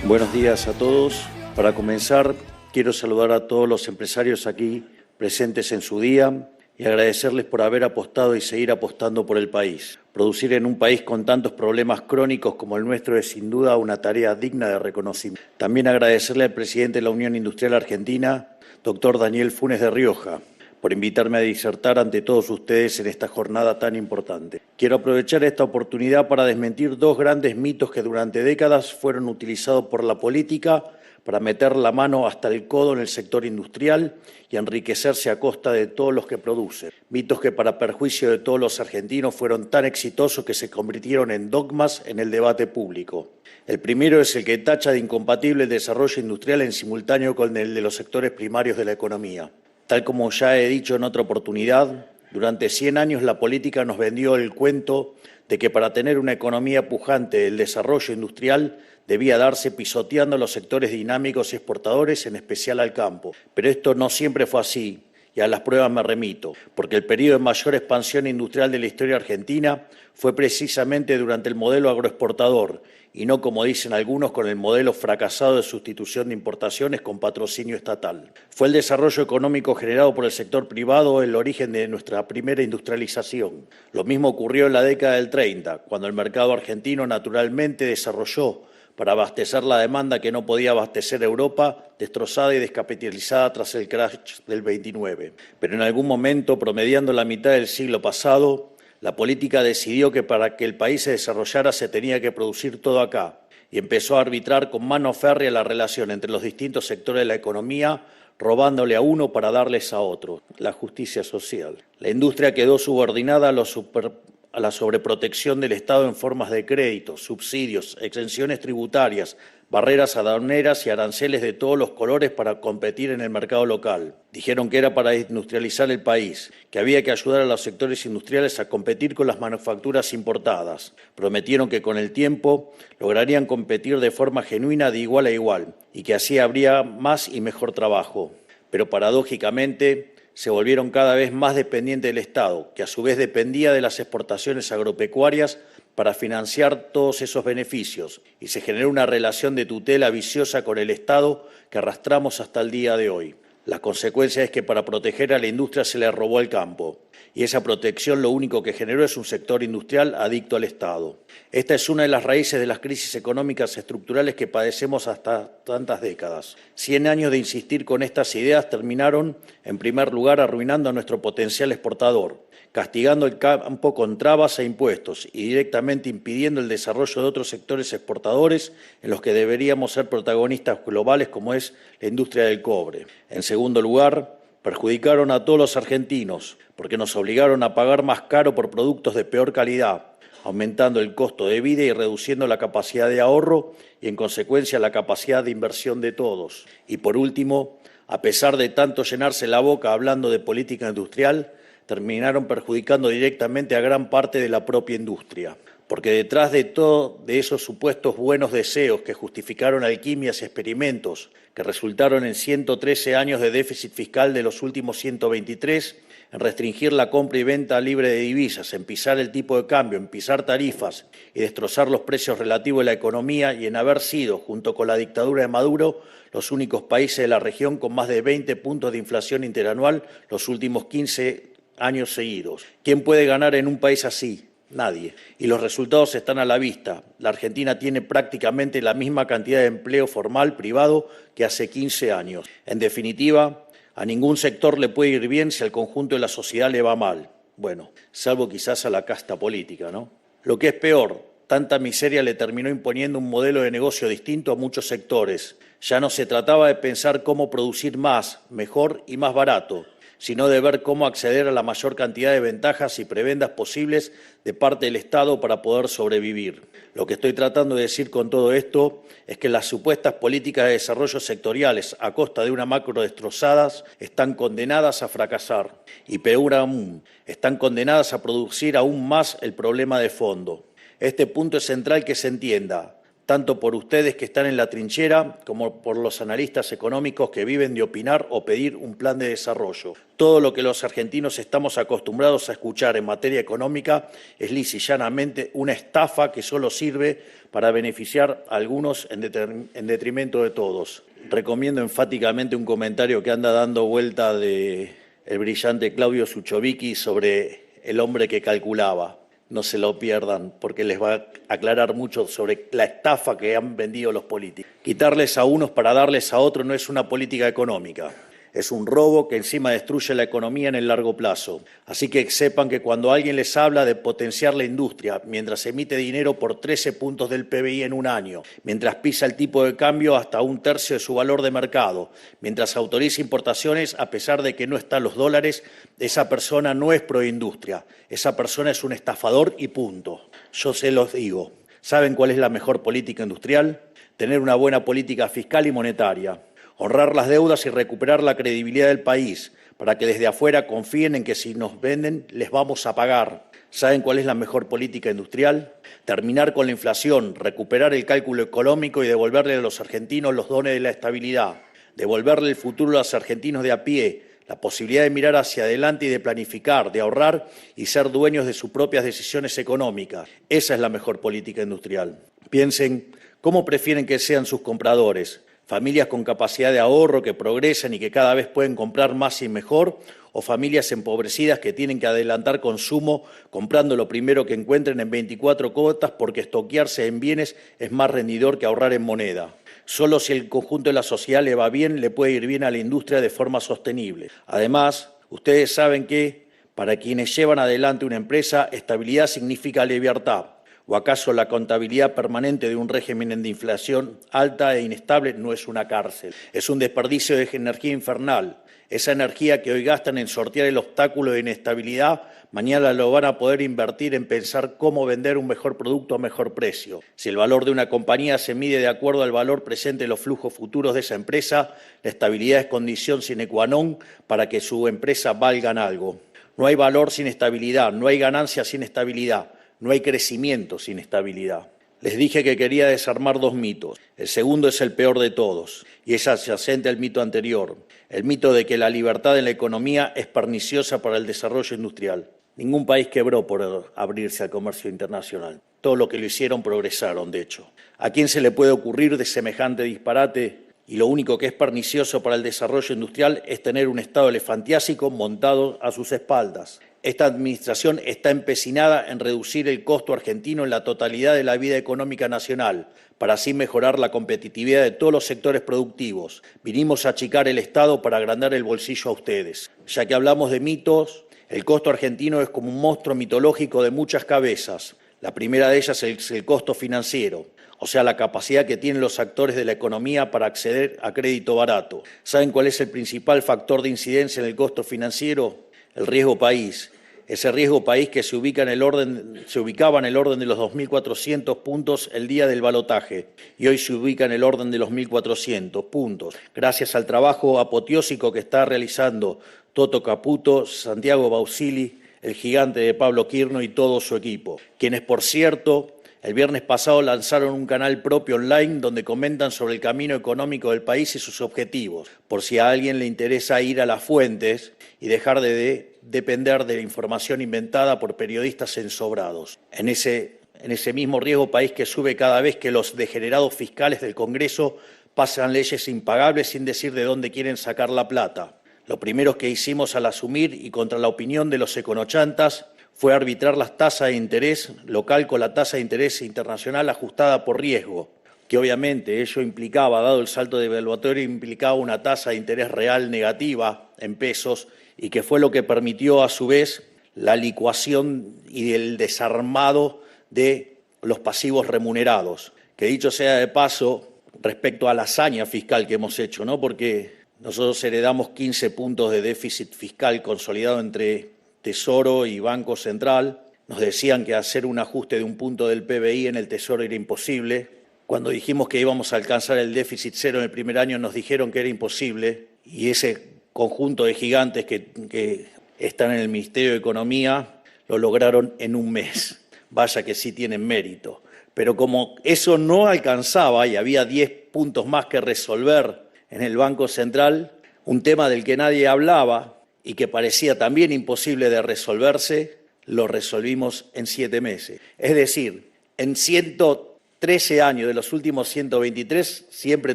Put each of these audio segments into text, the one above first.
Buenos días a todos. Para comenzar, quiero saludar a todos los empresarios aquí presentes en su día y agradecerles por haber apostado y seguir apostando por el país. Producir en un país con tantos problemas crónicos como el nuestro es sin duda una tarea digna de reconocimiento. También agradecerle al presidente de la Unión Industrial Argentina, doctor Daniel Funes de Rioja, por invitarme a disertar ante todos ustedes en esta jornada tan importante. Quiero aprovechar esta oportunidad para desmentir dos grandes mitos que durante décadas fueron utilizados por la política para meter la mano hasta el codo en el sector industrial y enriquecerse a costa de todos los que producen. Mitos que para perjuicio de todos los argentinos fueron tan exitosos que se convirtieron en dogmas en el debate público. El primero es el que tacha de incompatible el desarrollo industrial en simultáneo con el de los sectores primarios de la economía. Tal como ya he dicho en otra oportunidad, durante 100 años la política nos vendió el cuento de que para tener una economía pujante el desarrollo industrial debía darse pisoteando los sectores dinámicos y exportadores, en especial al campo. Pero esto no siempre fue así, y a las pruebas me remito, porque el periodo de mayor expansión industrial de la historia argentina fue precisamente durante el modelo agroexportador, y no, como dicen algunos, con el modelo fracasado de sustitución de importaciones con patrocinio estatal. Fue el desarrollo económico generado por el sector privado el origen de nuestra primera industrialización. Lo mismo ocurrió en la década del 30, cuando el mercado argentino naturalmente desarrolló para abastecer la demanda que no podía abastecer Europa, destrozada y descapitalizada tras el crash del 29. Pero en algún momento, promediando la mitad del siglo pasado, la política decidió que para que el país se desarrollara se tenía que producir todo acá y empezó a arbitrar con mano férrea la relación entre los distintos sectores de la economía, robándole a uno para darles a otro, la justicia social. La industria quedó subordinada a la sobreprotección del Estado en formas de créditos, subsidios, exenciones tributarias, barreras aduaneras y aranceles de todos los colores para competir en el mercado local. Dijeron que era para industrializar el país, que había que ayudar a los sectores industriales a competir con las manufacturas importadas. Prometieron que con el tiempo lograrían competir de forma genuina de igual a igual y que así habría más y mejor trabajo. Pero paradójicamente se volvieron cada vez más dependientes del Estado, que a su vez dependía de las exportaciones agropecuarias para financiar todos esos beneficios, y se generó una relación de tutela viciosa con el Estado que arrastramos hasta el día de hoy. La consecuencia es que para proteger a la industria se le robó el campo, y esa protección lo único que generó es un sector industrial adicto al Estado. Esta es una de las raíces de las crisis económicas estructurales que padecemos hasta tantas décadas. 100 años de insistir con estas ideas terminaron, en primer lugar, arruinando a nuestro potencial exportador, castigando el campo con trabas e impuestos y directamente impidiendo el desarrollo de otros sectores exportadores en los que deberíamos ser protagonistas globales, como es la industria del cobre. En segundo lugar, perjudicaron a todos los argentinos porque nos obligaron a pagar más caro por productos de peor calidad, aumentando el costo de vida y reduciendo la capacidad de ahorro y, en consecuencia, la capacidad de inversión de todos. Y, por último, a pesar de tanto llenarse la boca hablando de política industrial, terminaron perjudicando directamente a gran parte de la propia industria. Porque detrás de todos esos supuestos buenos deseos que justificaron alquimias y experimentos que resultaron en 113 años de déficit fiscal de los últimos 123, en restringir la compra y venta libre de divisas, en pisar el tipo de cambio, en pisar tarifas y destrozar los precios relativos de la economía, y en haber sido, junto con la dictadura de Maduro, los únicos países de la región con más de 20 puntos de inflación interanual los últimos 15 años seguidos. ¿Quién puede ganar en un país así? Nadie. Y los resultados están a la vista. La Argentina tiene prácticamente la misma cantidad de empleo formal privado que hace 15 años. En definitiva, a ningún sector le puede ir bien si al conjunto de la sociedad le va mal. Bueno, salvo quizás a la casta política, ¿no? Lo que es peor, tanta miseria le terminó imponiendo un modelo de negocio distinto a muchos sectores. Ya no se trataba de pensar cómo producir más, mejor y más barato, sino de ver cómo acceder a la mayor cantidad de ventajas y prebendas posibles de parte del Estado para poder sobrevivir. Lo que estoy tratando de decir con todo esto es que las supuestas políticas de desarrollo sectoriales a costa de una macro destrozadas están condenadas a fracasar y, peor aún, están condenadas a producir aún más el problema de fondo. Este punto es central que se entienda. tanto por ustedes que están en la trinchera como por los analistas económicos que viven de opinar o pedir un plan de desarrollo. Todo lo que los argentinos estamos acostumbrados a escuchar en materia económica es lisa y llanamente una estafa que solo sirve para beneficiar a algunos en detrimento de todos. Recomiendo enfáticamente un comentario que anda dando vuelta de el brillante Claudio Suchovicki sobre el hombre que calculaba. No se lo pierdan, porque les va a aclarar mucho sobre la estafa que han vendido los políticos. Quitarles a unos para darles a otros no es una política económica. Es un robo que encima destruye la economía en el largo plazo. Así que sepan que cuando alguien les habla de potenciar la industria, mientras emite dinero por 13 puntos del PBI en un año, mientras pisa el tipo de cambio hasta un tercio de su valor de mercado, mientras autoriza importaciones a pesar de que no están los dólares, esa persona no es proindustria. Esa persona es un estafador y punto. Yo se los digo. ¿Saben cuál es la mejor política industrial? Tener una buena política fiscal y monetaria. Honrar las deudas y recuperar la credibilidad del país, para que desde afuera confíen en que si nos venden les vamos a pagar. ¿Saben cuál es la mejor política industrial? Terminar con la inflación, recuperar el cálculo económico y devolverle a los argentinos los dones de la estabilidad, devolverle el futuro a los argentinos de a pie, la posibilidad de mirar hacia adelante y de planificar, de ahorrar y ser dueños de sus propias decisiones económicas. Esa es la mejor política industrial. Piensen cómo prefieren que sean sus compradores. Familias con capacidad de ahorro que progresan y que cada vez pueden comprar más y mejor, o familias empobrecidas que tienen que adelantar consumo comprando lo primero que encuentren en 24 cuotas porque estoquearse en bienes es más rendidor que ahorrar en moneda. Solo si el conjunto de la sociedad le va bien, le puede ir bien a la industria de forma sostenible. Además, ustedes saben que para quienes llevan adelante una empresa, estabilidad significa libertad. ¿O acaso la contabilidad permanente de un régimen de inflación alta e inestable no es una cárcel? Es un desperdicio de energía infernal. Esa energía que hoy gastan en sortear el obstáculo de inestabilidad, mañana lo van a poder invertir en pensar cómo vender un mejor producto a mejor precio. Si el valor de una compañía se mide de acuerdo al valor presente de los flujos futuros de esa empresa, la estabilidad es condición sine qua non para que su empresa valga algo. No hay valor sin estabilidad, no hay ganancia sin estabilidad. No hay crecimiento sin estabilidad. Les dije que quería desarmar dos mitos. El segundo es el peor de todos y es adyacente al mito anterior, el mito de que la libertad en la economía es perniciosa para el desarrollo industrial. Ningún país quebró por abrirse al comercio internacional. Todo lo que lo hicieron progresaron, de hecho. ¿A quién se le puede ocurrir de semejante disparate? Y lo único que es pernicioso para el desarrollo industrial es tener un Estado elefantiásico montado a sus espaldas. Esta administración está empecinada en reducir el costo argentino en la totalidad de la vida económica nacional, para así mejorar la competitividad de todos los sectores productivos. Vinimos a achicar el Estado para agrandar el bolsillo a ustedes. Ya que hablamos de mitos, el costo argentino es como un monstruo mitológico de muchas cabezas. La primera de ellas es el costo financiero, o sea, la capacidad que tienen los actores de la economía para acceder a crédito barato. ¿Saben cuál es el principal factor de incidencia en el costo financiero? El riesgo país. Ese riesgo país que se ubicaba en el orden de los 2.400 puntos el día del balotaje y hoy se ubica en el orden de los 1.400 puntos, gracias al trabajo apoteósico que está realizando Toto Caputo, Santiago Bausili, el gigante de Pablo Quirno y todo su equipo, quienes, por cierto, el viernes pasado lanzaron un canal propio online donde comentan sobre el camino económico del país y sus objetivos, por si a alguien le interesa ir a las fuentes y dejar de depender de la información inventada por periodistas ensobrados. En ese mismo riesgo país que sube cada vez que los degenerados fiscales del Congreso pasan leyes impagables sin decir de dónde quieren sacar la plata. Lo primero que hicimos al asumir y contra la opinión de los econochantas fue arbitrar las tasas de interés local con la tasa de interés internacional ajustada por riesgo, que obviamente ello implicaba, dado el salto devaluatorio, implicaba una tasa de interés real negativa en pesos y que fue lo que permitió a su vez la licuación y el desarmado de los pasivos remunerados, que dicho sea de paso, respecto a la hazaña fiscal que hemos hecho, ¿no? Porque nosotros heredamos 15 puntos de déficit fiscal consolidado entre Tesoro y Banco Central. Nos decían que hacer un ajuste de un punto del PBI en el Tesoro era imposible. Cuando dijimos que íbamos a alcanzar el déficit cero en el primer año, nos dijeron que era imposible. Y ese conjunto de gigantes que están en el Ministerio de Economía lo lograron en un mes. vaya que sí tienen mérito. Pero como eso no alcanzaba y había 10 puntos más que resolver en el Banco Central, un tema del que nadie hablaba y que parecía también imposible de resolverse, lo resolvimos en 7 meses. Es decir, en 113 años de los últimos 123 siempre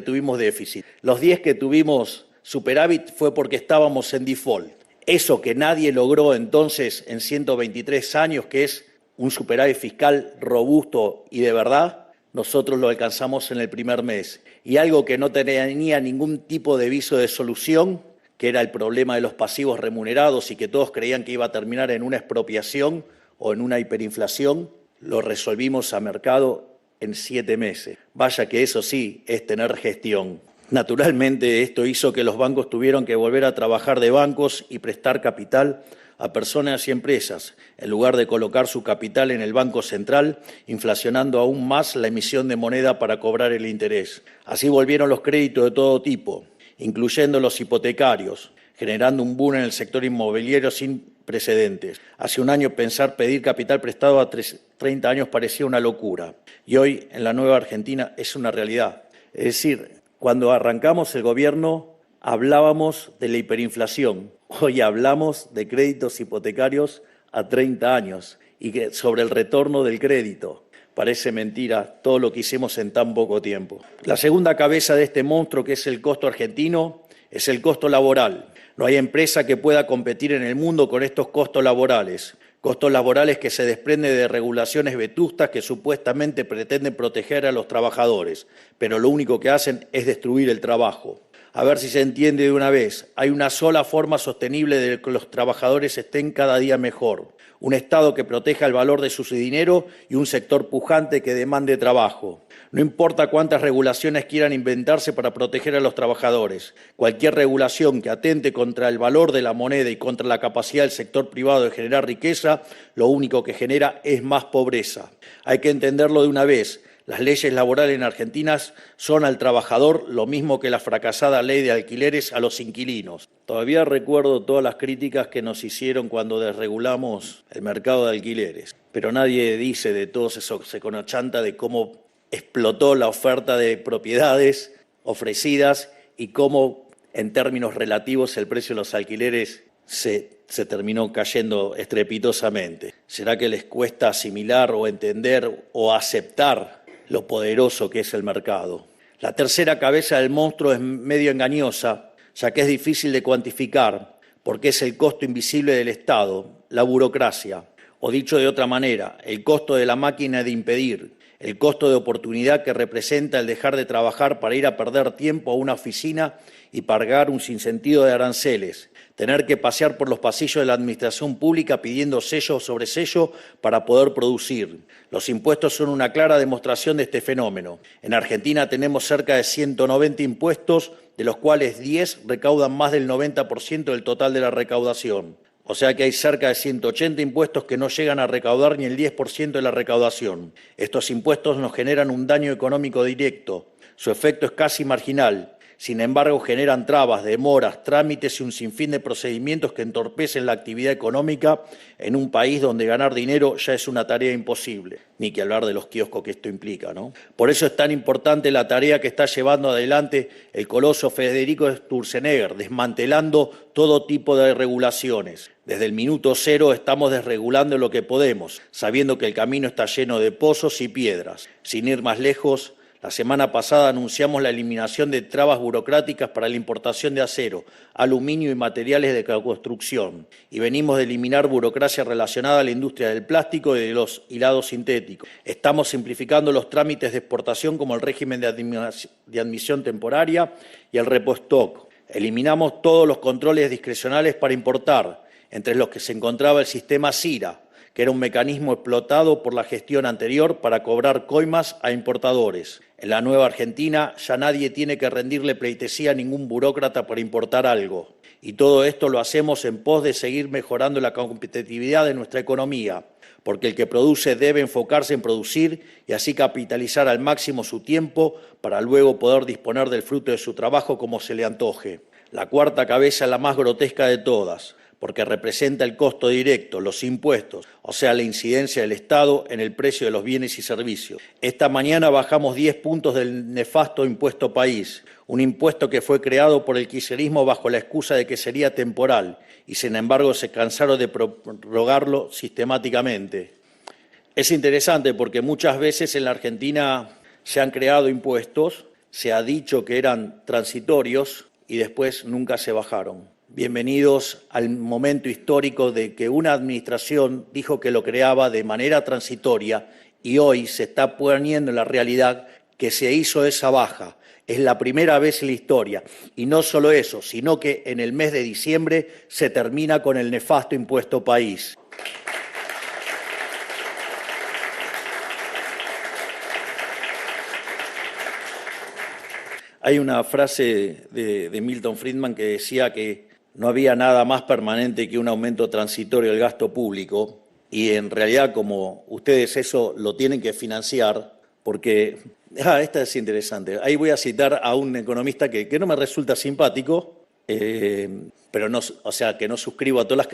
tuvimos déficit. Los 10 que tuvimos superávit fue porque estábamos en default. Eso que nadie logró entonces en 123 años, que es un superávit fiscal robusto y de verdad, nosotros lo alcanzamos en el primer mes. Y algo que no tenía ningún tipo de viso de solución, que era el problema de los pasivos remunerados y que todos creían que iba a terminar en una expropiación o en una hiperinflación, lo resolvimos a mercado en 7 meses. Vaya que eso sí es tener gestión. Naturalmente, esto hizo que los bancos tuvieran que volver a trabajar de bancos y prestar capital a personas y empresas, en lugar de colocar su capital en el Banco Central, inflacionando aún más la emisión de moneda para cobrar el interés. Así volvieron los créditos de todo tipo, incluyendo los hipotecarios, generando un boom en el sector inmobiliario sin precedentes. Hace un año pedir capital prestado a 30 años parecía una locura y hoy en la nueva Argentina es una realidad. Es decir, cuando arrancamos el gobierno hablábamos de la hiperinflación, hoy hablamos de créditos hipotecarios a 30 años y que sobre el retorno del crédito. Parece mentira todo lo que hicimos en tan poco tiempo. La segunda cabeza de este monstruo, que es el costo argentino, es el costo laboral. No hay empresa que pueda competir en el mundo con estos costos laborales que se desprenden de regulaciones vetustas que supuestamente pretenden proteger a los trabajadores, pero lo único que hacen es destruir el trabajo. A ver si se entiende de una vez, hay una sola forma sostenible de que los trabajadores estén cada día mejor. Un Estado que proteja el valor de su dinero y un sector pujante que demande trabajo. No importa cuántas regulaciones quieran inventarse para proteger a los trabajadores. Cualquier regulación que atente contra el valor de la moneda y contra la capacidad del sector privado de generar riqueza, lo único que genera es más pobreza. Hay que entenderlo de una vez. Las leyes laborales en Argentina son al trabajador lo mismo que la fracasada ley de alquileres a los inquilinos. Todavía recuerdo todas las críticas que nos hicieron cuando desregulamos el mercado de alquileres, pero nadie dice de todos esos se conachanta de cómo explotó la oferta de propiedades ofrecidas y cómo en términos relativos el precio de los alquileres se terminó cayendo estrepitosamente. ¿Será que les cuesta asimilar o entender o aceptar lo poderoso que es el mercado? La tercera cabeza del monstruo es medio engañosa, ya que es difícil de cuantificar, porque es el costo invisible del Estado, la burocracia, o dicho de otra manera, el costo de la máquina de impedir, el costo de oportunidad que representa el dejar de trabajar para ir a perder tiempo a una oficina y pagar un sinsentido de aranceles, tener que pasear por los pasillos de la administración pública pidiendo sello sobre sello para poder producir. Los impuestos son una clara demostración de este fenómeno. En Argentina tenemos cerca de 190 impuestos, de los cuales 10 recaudan más del 90% del total de la recaudación. O sea que hay cerca de 180 impuestos que no llegan a recaudar ni el 10% de la recaudación. Estos impuestos nos generan un daño económico directo. Su efecto es casi marginal. Sin embargo, generan trabas, demoras, trámites y un sinfín de procedimientos que entorpecen la actividad económica en un país donde ganar dinero ya es una tarea imposible. Ni que hablar de los kioscos que esto implica, ¿no? Por eso es tan importante la tarea que está llevando adelante el coloso Federico Sturzenegger, desmantelando todo tipo de regulaciones. Desde el minuto cero estamos desregulando lo que podemos, sabiendo que el camino está lleno de pozos y piedras. Sin ir más lejos, la semana pasada anunciamos la eliminación de trabas burocráticas para la importación de acero, aluminio y materiales de construcción. Y venimos de eliminar burocracia relacionada a la industria del plástico y de los hilados sintéticos. Estamos simplificando los trámites de exportación como el régimen de admisión temporaria y el repostock. Eliminamos todos los controles discrecionales para importar, entre los que se encontraba el sistema CIRA, que era un mecanismo explotado por la gestión anterior para cobrar coimas a importadores. En la nueva Argentina ya nadie tiene que rendirle pleitesía a ningún burócrata para importar algo. Y todo esto lo hacemos en pos de seguir mejorando la competitividad de nuestra economía, porque el que produce debe enfocarse en producir y así capitalizar al máximo su tiempo para luego poder disponer del fruto de su trabajo como se le antoje. La cuarta cabeza es la más grotesca de todas. porque representa el costo directo, los impuestos, o sea, la incidencia del Estado en el precio de los bienes y servicios. Esta mañana bajamos 10 puntos del nefasto impuesto país, un impuesto que fue creado por el kirchnerismo bajo la excusa de que sería temporal y, sin embargo, se cansaron de prorrogarlo sistemáticamente. Es interesante porque muchas veces en la Argentina se han creado impuestos, se ha dicho que eran transitorios y después nunca se bajaron. Bienvenidos al momento histórico de que una administración dijo que lo creaba de manera transitoria y hoy se está poniendo en la realidad que se hizo esa baja. Es la primera vez en la historia. Y no solo eso, sino que en el mes de diciembre se termina con el nefasto impuesto país. Hay una frase de Milton Friedman que decía que no había nada más permanente que un aumento transitorio del gasto público y en realidad como ustedes eso lo tienen que financiar porque, esta es interesante, ahí voy a citar a un economista que no me resulta simpático, pero no, o sea, que no suscribo a todas las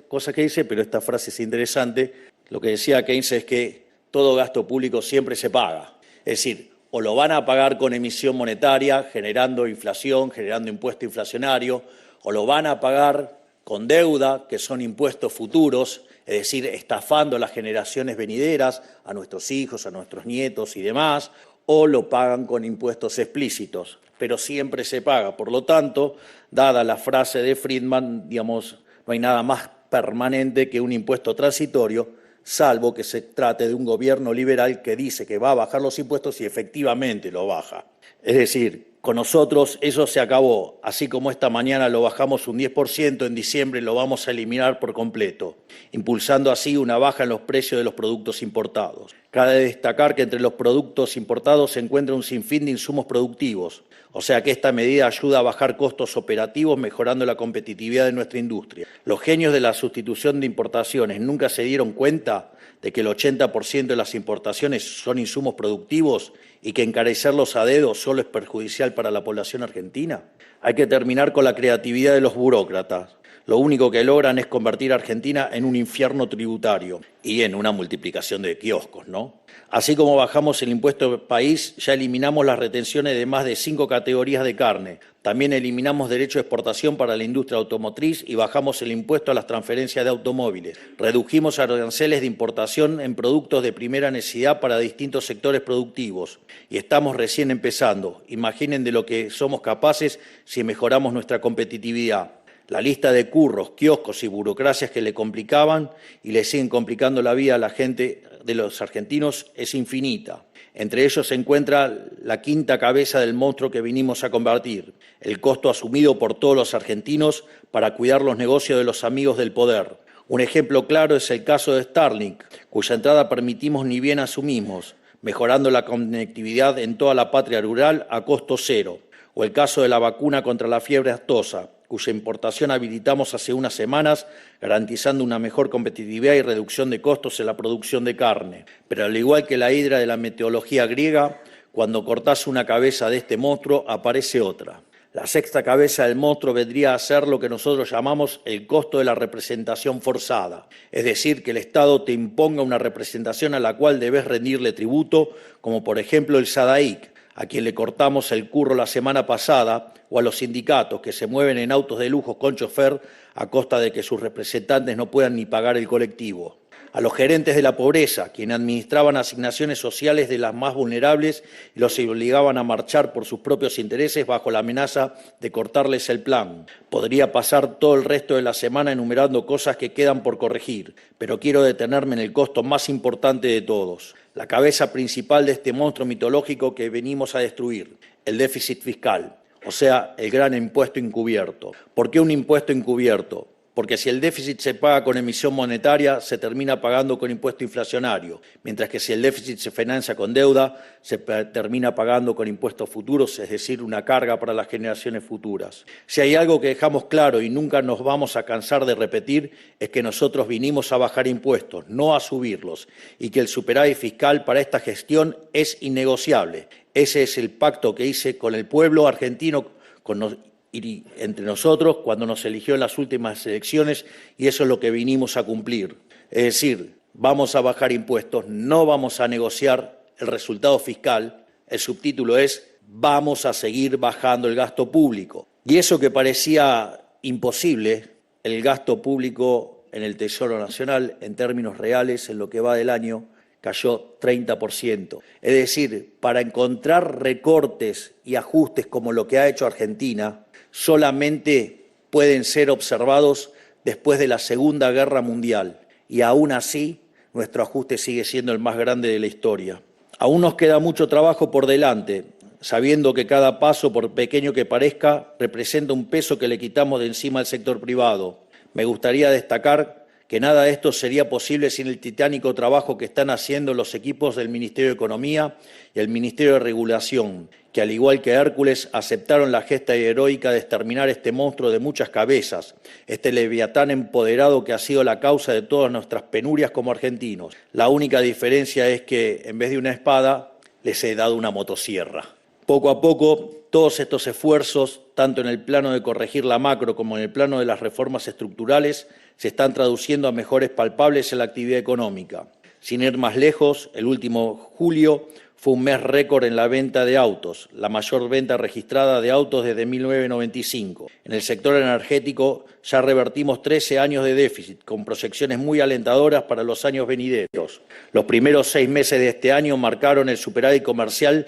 cosas que dice, pero esta frase es interesante. Lo que decía Keynes es que todo gasto público siempre se paga, es decir, o lo van a pagar con emisión monetaria, generando inflación, generando impuesto inflacionario, o lo van a pagar con deuda, que son impuestos futuros, es decir, estafando a las generaciones venideras, a nuestros hijos, a nuestros nietos y demás, o lo pagan con impuestos explícitos, pero siempre se paga. Por lo tanto, dada la frase de Friedman, digamos, no hay nada más permanente que un impuesto transitorio, salvo que se trate de un gobierno liberal que dice que va a bajar los impuestos y efectivamente lo baja. Es decir, con nosotros eso se acabó. Así como esta mañana lo bajamos un 10%, en diciembre lo vamos a eliminar por completo, impulsando así una baja en los precios de los productos importados. Cabe destacar que entre los productos importados se encuentra un sinfín de insumos productivos, o sea que esta medida ayuda a bajar costos operativos, mejorando la competitividad de nuestra industria. Los genios de la sustitución de importaciones nunca se dieron cuenta de que el 80% de las importaciones son insumos productivos y que encarecerlos a dedo solo es perjudicial para la población argentina. Hay que terminar con la creatividad de los burócratas. Lo único que logran es convertir a Argentina en un infierno tributario y en una multiplicación de kioscos, ¿no? Así como bajamos el impuesto país, ya eliminamos las retenciones de más de 5 categorías de carne. También eliminamos derecho de exportación para la industria automotriz y bajamos el impuesto a las transferencias de automóviles. Redujimos aranceles de importación en productos de primera necesidad para distintos sectores productivos. Y estamos recién empezando. Imaginen de lo que somos capaces si mejoramos nuestra competitividad. La lista de curros, kioscos y burocracias que le complicaban y le siguen complicando la vida a la gente de los argentinos es infinita. Entre ellos se encuentra la quinta cabeza del monstruo que vinimos a combatir, el costo asumido por todos los argentinos para cuidar los negocios de los amigos del poder. Un ejemplo claro es el caso de Starlink, cuya entrada permitimos ni bien asumimos, mejorando la conectividad en toda la patria rural a costo cero. O el caso de la vacuna contra la fiebre aftosa, cuya importación habilitamos hace unas semanas, garantizando una mejor competitividad y reducción de costos en la producción de carne. Pero al igual que la hidra de la mitología griega, cuando cortás una cabeza de este monstruo, aparece otra. La sexta cabeza del monstruo vendría a ser lo que nosotros llamamos el costo de la representación forzada, es decir, que el Estado te imponga una representación a la cual debes rendirle tributo, como por ejemplo el SADAIC, a quien le cortamos el curro la semana pasada, o a los sindicatos que se mueven en autos de lujo con chofer a costa de que sus representantes no puedan ni pagar el colectivo. A los gerentes de la pobreza, quienes administraban asignaciones sociales de las más vulnerables y los obligaban a marchar por sus propios intereses bajo la amenaza de cortarles el plan. Podría pasar todo el resto de la semana enumerando cosas que quedan por corregir, pero quiero detenerme en el costo más importante de todos, la cabeza principal de este monstruo mitológico que venimos a destruir, el déficit fiscal, o sea, el gran impuesto encubierto. ¿Por qué un impuesto encubierto? Porque si el déficit se paga con emisión monetaria, se termina pagando con impuesto inflacionario, mientras que si el déficit se financia con deuda, se termina pagando con impuestos futuros, es decir, una carga para las generaciones futuras. Si hay algo que dejamos claro y nunca nos vamos a cansar de repetir, es que nosotros vinimos a bajar impuestos, no a subirlos, y que el superávit fiscal para esta gestión es innegociable. Ese es el pacto que hice con el pueblo argentino y entre nosotros cuando nos eligió en las últimas elecciones, y eso es lo que vinimos a cumplir. Es decir, vamos a bajar impuestos, no vamos a negociar el resultado fiscal. El subtítulo es: vamos a seguir bajando el gasto público. Y eso que parecía imposible, el gasto público en el Tesoro Nacional, en términos reales, en lo que va del año, cayó 30%. Es decir, para encontrar recortes y ajustes como lo que ha hecho Argentina, solamente pueden ser observados después de la Segunda Guerra Mundial. Y aún así, nuestro ajuste sigue siendo el más grande de la historia. Aún nos queda mucho trabajo por delante, sabiendo que cada paso, por pequeño que parezca, representa un peso que le quitamos de encima al sector privado. Me gustaría destacar que nada de esto sería posible sin el titánico trabajo que están haciendo los equipos del Ministerio de Economía y el Ministerio de Regulación, que al igual que Hércules aceptaron la gesta heroica de exterminar este monstruo de muchas cabezas, este leviatán empoderado que ha sido la causa de todas nuestras penurias como argentinos. La única diferencia es que en vez de una espada les he dado una motosierra. Poco a poco, todos estos esfuerzos, tanto en el plano de corregir la macro como en el plano de las reformas estructurales, se están traduciendo a mejores palpables en la actividad económica. Sin ir más lejos, el último julio fue un mes récord en la venta de autos, la mayor venta registrada de autos desde 1995. En el sector energético ya revertimos 13 años de déficit, con proyecciones muy alentadoras para los años venideros. Los primeros 6 meses de este año marcaron el superávit comercial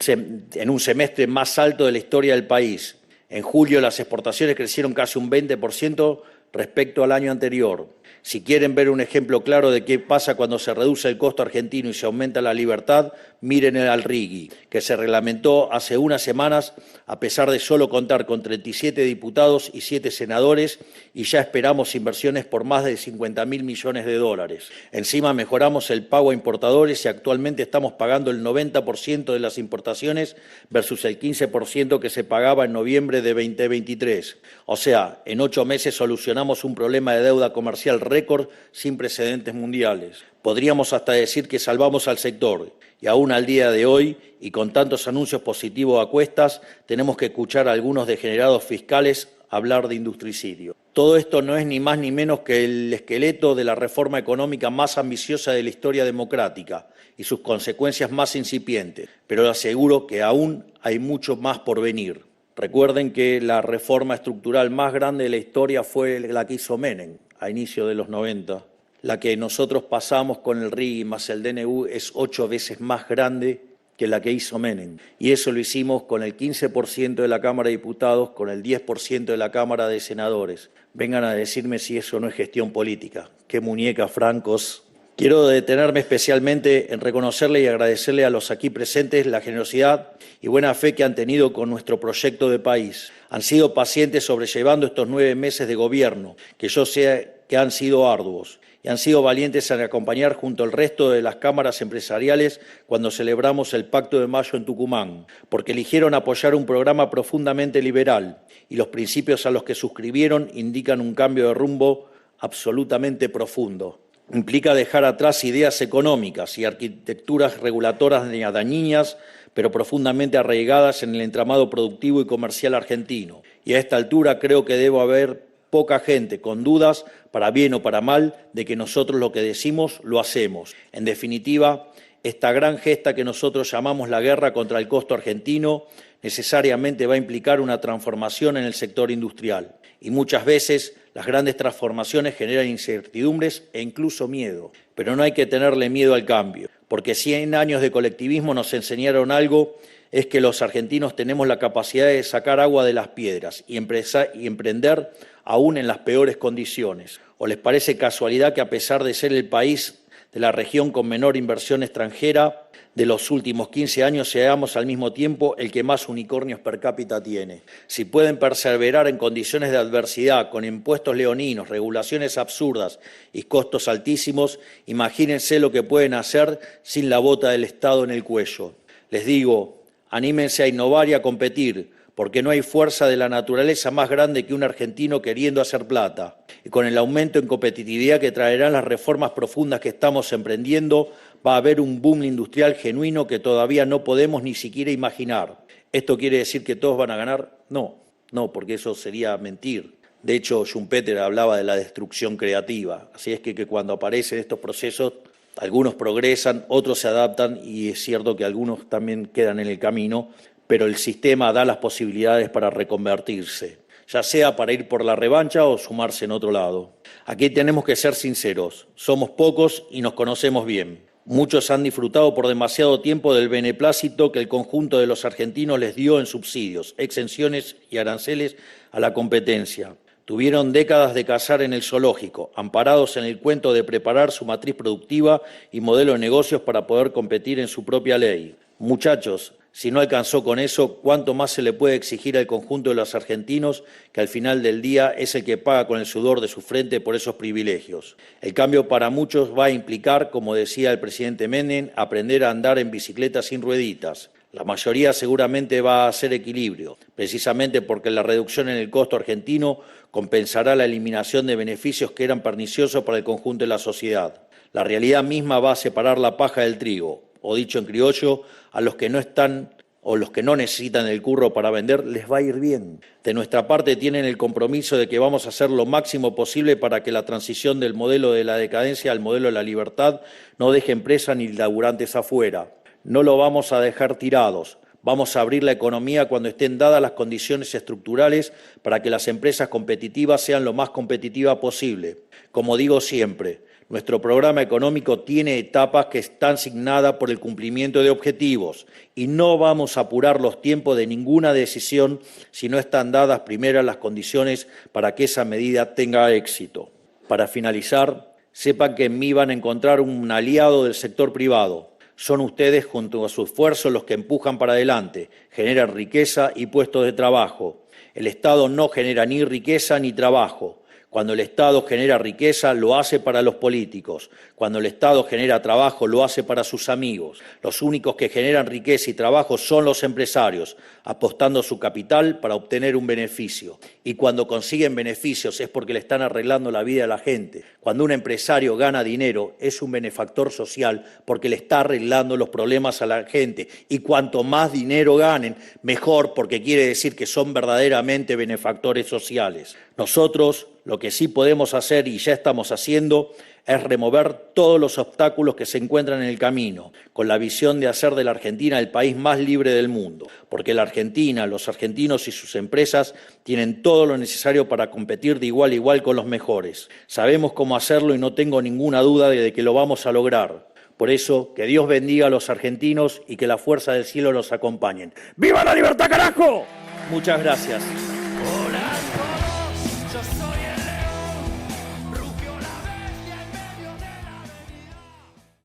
en un semestre más alto de la historia del país. En julio las exportaciones crecieron casi un 20% respecto al año anterior. Si quieren ver un ejemplo claro de qué pasa cuando se reduce el costo argentino y se aumenta la libertad, miren el Alrigui, que se reglamentó hace unas semanas a pesar de solo contar con 37 diputados y 7 senadores, y ya esperamos inversiones por más de 50.000 millones de dólares. Encima mejoramos el pago a importadores y actualmente estamos pagando el 90% de las importaciones versus el 15% que se pagaba en noviembre de 2023. O sea, en 8 meses solucionamos un problema de deuda comercial récord sin precedentes mundiales. Podríamos hasta decir que salvamos al sector, y aún al día de hoy, y con tantos anuncios positivos a cuestas, tenemos que escuchar a algunos degenerados fiscales hablar de industricidio. Todo esto no es ni más ni menos que el esqueleto de la reforma económica más ambiciosa de la historia democrática y sus consecuencias más incipientes, pero le aseguro que aún hay mucho más por venir. Recuerden que la reforma estructural más grande de la historia fue la que hizo Menem a inicio de los 90. La que nosotros pasamos con el RIGI más el DNU es 8 veces más grande que la que hizo Menem. Y eso lo hicimos con el 15% de la Cámara de Diputados, con el 10% de la Cámara de Senadores. Vengan a decirme si eso no es gestión política. ¡Qué muñeca, francos! Quiero detenerme especialmente en reconocerle y agradecerle a los aquí presentes la generosidad y buena fe que han tenido con nuestro proyecto de país. Han sido pacientes sobrellevando estos 9 meses de gobierno, que yo sé que han sido arduos, y han sido valientes en acompañar junto al resto de las cámaras empresariales cuando celebramos el Pacto de Mayo en Tucumán, porque eligieron apoyar un programa profundamente liberal, y los principios a los que suscribieron indican un cambio de rumbo absolutamente profundo. Implica dejar atrás ideas económicas y arquitecturas regulatoras dañinas, pero profundamente arraigadas en el entramado productivo y comercial argentino. Y a esta altura creo que debe haber poca gente con dudas, para bien o para mal, de que nosotros lo que decimos lo hacemos. En definitiva, esta gran gesta que nosotros llamamos la guerra contra el costo argentino necesariamente va a implicar una transformación en el sector industrial. Y muchas veces las grandes transformaciones generan incertidumbres e incluso miedo. Pero no hay que tenerle miedo al cambio, porque 100 años de colectivismo nos enseñaron algo, es que los argentinos tenemos la capacidad de sacar agua de las piedras y emprender aún en las peores condiciones. ¿O les parece casualidad que a pesar de ser el país de la región con menor inversión extranjera de los últimos 15 años, seamos al mismo tiempo el que más unicornios per cápita tiene? Si pueden perseverar en condiciones de adversidad, con impuestos leoninos, regulaciones absurdas y costos altísimos, imagínense lo que pueden hacer sin la bota del Estado en el cuello. Les digo, anímense a innovar y a competir, porque no hay fuerza de la naturaleza más grande que un argentino queriendo hacer plata. Y con el aumento en competitividad que traerán las reformas profundas que estamos emprendiendo, va a haber un boom industrial genuino que todavía no podemos ni siquiera imaginar. ¿Esto quiere decir que todos van a ganar? No. No, porque eso sería mentir. De hecho, Schumpeter hablaba de la destrucción creativa. Así es que cuando aparecen estos procesos, algunos progresan, otros se adaptan y es cierto que algunos también quedan en el camino, pero el sistema da las posibilidades para reconvertirse, ya sea para ir por la revancha o sumarse en otro lado. Aquí tenemos que ser sinceros, somos pocos y nos conocemos bien. Muchos han disfrutado por demasiado tiempo del beneplácito que el conjunto de los argentinos les dio en subsidios, exenciones y aranceles a la competencia. Tuvieron décadas de cazar en el zoológico, amparados en el cuento de preparar su matriz productiva y modelo de negocios para poder competir en su propia ley. Muchachos, si no alcanzó con eso, ¿cuánto más se le puede exigir al conjunto de los argentinos, que al final del día es el que paga con el sudor de su frente por esos privilegios? El cambio para muchos va a implicar, como decía el presidente Menem, aprender a andar en bicicleta sin rueditas. La mayoría seguramente va a hacer equilibrio, precisamente porque la reducción en el costo argentino compensará la eliminación de beneficios que eran perniciosos para el conjunto de la sociedad. La realidad misma va a separar la paja del trigo, o dicho en criollo, a los que no están o los que no necesitan el curro para vender, les va a ir bien. De nuestra parte tienen el compromiso de que vamos a hacer lo máximo posible para que la transición del modelo de la decadencia al modelo de la libertad no deje empresas ni laburantes afuera. No lo vamos a dejar tirados. Vamos a abrir la economía cuando estén dadas las condiciones estructurales para que las empresas competitivas sean lo más competitivas posible. Como digo siempre, nuestro programa económico tiene etapas que están asignadas por el cumplimiento de objetivos y no vamos a apurar los tiempos de ninguna decisión si no están dadas primero las condiciones para que esa medida tenga éxito. Para finalizar, sepan que en mí van a encontrar un aliado del sector privado. Son ustedes, junto a su esfuerzo, los que empujan para adelante, generan riqueza y puestos de trabajo. El Estado no genera ni riqueza ni trabajo. Cuando el Estado genera riqueza, lo hace para los políticos. Cuando el Estado genera trabajo, lo hace para sus amigos. Los únicos que generan riqueza y trabajo son los empresarios, apostando su capital para obtener un beneficio. Y cuando consiguen beneficios es porque le están arreglando la vida a la gente. Cuando un empresario gana dinero, es un benefactor social porque le está arreglando los problemas a la gente. Y cuanto más dinero ganen, mejor, porque quiere decir que son verdaderamente benefactores sociales. Nosotros lo que sí podemos hacer, y ya estamos haciendo, es remover todos los obstáculos que se encuentran en el camino, con la visión de hacer de la Argentina el país más libre del mundo, porque la Argentina, los argentinos y sus empresas tienen todo lo necesario para competir de igual a igual con los mejores. Sabemos cómo hacerlo y no tengo ninguna duda de que lo vamos a lograr. Por eso, que Dios bendiga a los argentinos y que la fuerza del cielo los acompañe. ¡Viva la libertad, carajo! Muchas gracias.